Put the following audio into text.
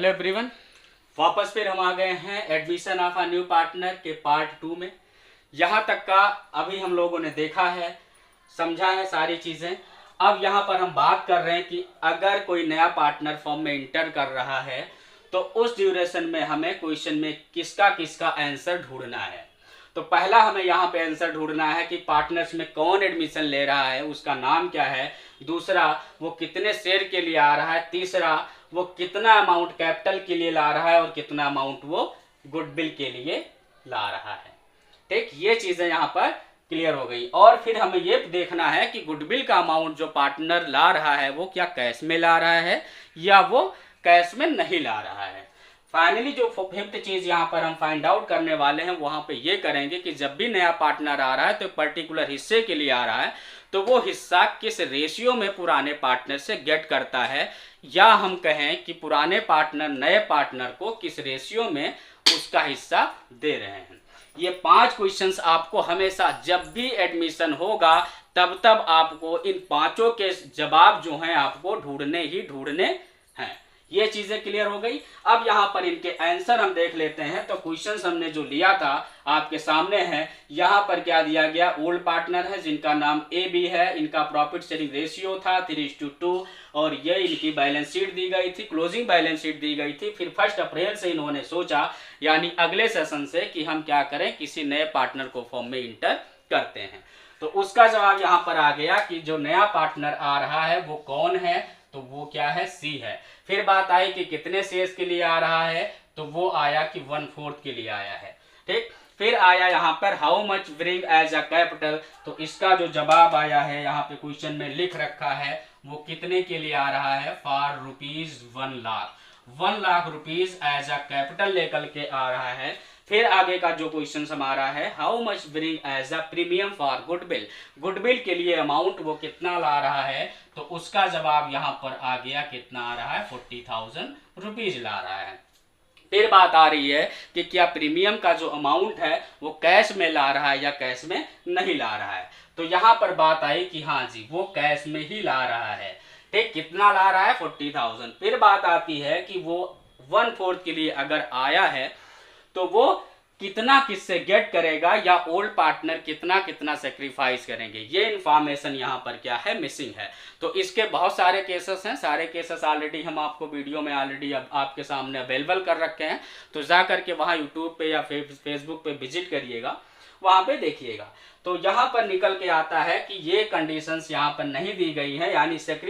Hello everyone, वापस फिर हम आ गए हैं admission of a new partner के पार्ट 2 में। यहाँ तक का अभी हम लोगों ने देखा है, समझा है सारी चीज़ें। अब यहाँ पर हम बात कर रहे हैं कि अगर कोई नया पार्टनर फॉर्म में इंटर कर रहा है तो उस ड्यूरेशन में हमें क्वेश्चन में किसका किसका आंसर ढूंढना है। तो पहला हमें यहाँ पे आंसर ढूंढना है कि पार्टनर्स में कौन एडमिशन ले रहा है, उसका नाम क्या है। दूसरा, वो कितने शेयर के लिए आ रहा है। तीसरा, वो कितना अमाउंट कैपिटल के लिए ला रहा है और कितना अमाउंट वो गुडविल के लिए ला रहा है। ठीक, ये चीजें यहाँ पर क्लियर हो गई। और फिर हमें ये देखना है कि गुडविल का अमाउंट जो पार्टनर ला रहा है वो क्या कैश में ला रहा है या वो कैश में नहीं ला रहा है। फाइनली जो फिफ्थ चीज यहाँ पर हम फाइंड आउट करने वाले हैं वहां पे ये करेंगे कि जब भी नया पार्टनर आ रहा है तो पर्टिकुलर हिस्से के लिए आ रहा है तो वो हिस्सा किस रेशियो में पुराने पार्टनर से गेट करता है, या हम कहें कि पुराने पार्टनर नए पार्टनर को किस रेशियो में उसका हिस्सा दे रहे हैं। ये 5 क्वेश्चंस आपको हमेशा जब भी एडमिशन होगा तब तब आपको इन 5 के जवाब जो हैं आपको ढूंढने ही ढूंढने हैं। ये चीजें क्लियर हो गई। अब यहाँ पर इनके आंसर हम देख लेते हैं। तो क्वेश्चंस हमने जो लिया था आपके सामने है। यहाँ पर क्या दिया गया, ओल्ड पार्टनर है जिनका नाम ए बी है, इनका प्रॉफिट शेयरिंग रेशियो था 3:2 और ये इनकी बैलेंस शीट दी गई थी, क्लोजिंग बैलेंस शीट दी गई थी। फिर 1 अप्रैल से इन्होंने सोचा, यानी अगले सेशन से, कि हम क्या करें, किसी नए पार्टनर को फॉर्म में इंटर करते हैं। तो उसका जवाब यहाँ पर आ गया कि जो नया पार्टनर आ रहा है वो कौन है, तो वो क्या है, सी है। फिर बात आई कि कितने शेयर्स के लिए आ रहा है, तो वो आया कि 1/4 के लिए आया है। ठीक, फिर आया यहाँ पर how much bring as a capital. तो इसका जो जवाब आया है यहाँ पे क्वेश्चन में लिख रखा है वो कितने के लिए आ रहा है, for ₹1 lakh. 1 lakh rupees as a capital लेकर के आ रहा है। फिर आगे का जो क्वेश्चन हमारा है, how much bring as a premium for goodwill. Goodwill के लिए अमाउंट वो कितना ला रहा है, तो उसका जवाब यहाँ पर आ गया, कितना आ रहा है, 40,000 रुपीज ला रहा है। फिर बात आ रही है कि क्या प्रीमियम का जो अमाउंट है वो कैश में ला रहा है या कैश में नहीं ला रहा है। तो यहाँ पर बात आई कि हाँ जी, वो कैश में ही ला रहा है। ठीक, कितना ला रहा है, 40,000। फिर बात आती है कि वो 1/4 के लिए अगर आया है तो वो कितना किससे गेट करेगा, या ओल्ड पार्टनर कितना कितना सेक्रीफाइस करेंगे। ये इन्फॉर्मेशन यहाँ पर क्या है, मिसिंग है। तो इसके बहुत सारे केसेस हैं, सारे केसेस ऑलरेडी हम आपको वीडियो में ऑलरेडी अब आपके सामने अवेलेबल कर रखे हैं। तो जा करके वहाँ यूट्यूब पे या फेसबुक पे विजिट करिएगा, वहाँ पे देखिएगा। तो यहाँ पर निकल के आता है कि ये कंडीशंस यहाँ पर नहीं दी गई हैं, यानी